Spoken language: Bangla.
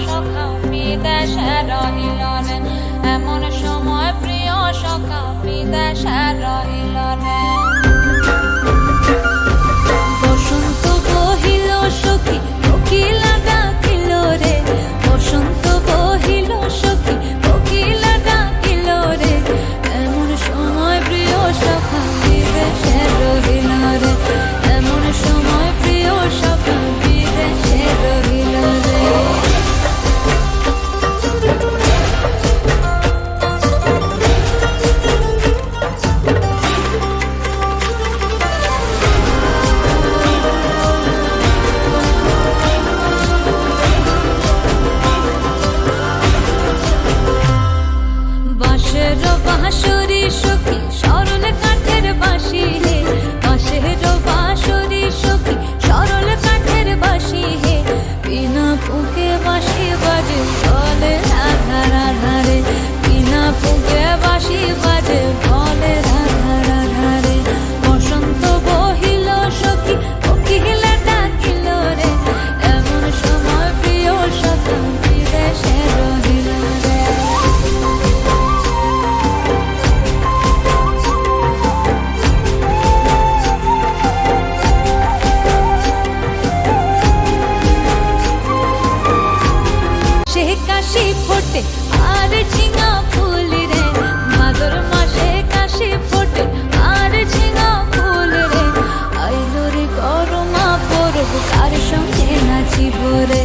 সখা বিদেশে রহিল রে, এমন সময় প্রিয় সখা বিদেশে রহিল রে। বসন্ত বহিল সখী কোকিলা ডাকিল রে, বসন্ত বহিল সখী কোকিলা ডাকিল রে, এমন সময় প্রিয় সখা বিদেশে রহিল রে, এমন সময় প্রিয় সখা বিদেশে রহিল রে। বাঁশের বাঁশরি সখী সরল কাঠের বাঁশি হে, বাঁশের বাঁশরি সখী সরল কাঠের বাঁশি হে, বিনা ফুঁকে বাঁশি বাজে বলে রাধা রাধা রে, বিনা ফুঁকে বাঁশি বাজে বলে রাধা রাধা রে। বসন্ত বহিল সখী কোকিলা ডাকিল রে, এমন সময় প্রিয় সখা বিদেশে রহিল রে। সে কাশি ফোটে আর ঝিঙা ফুল রে, ভাদর মাসে কাশি ফোটে আর ঝিঙা ফুল রে, আইলো রে করমা পরব কার সঙ্গে নাচিব রে,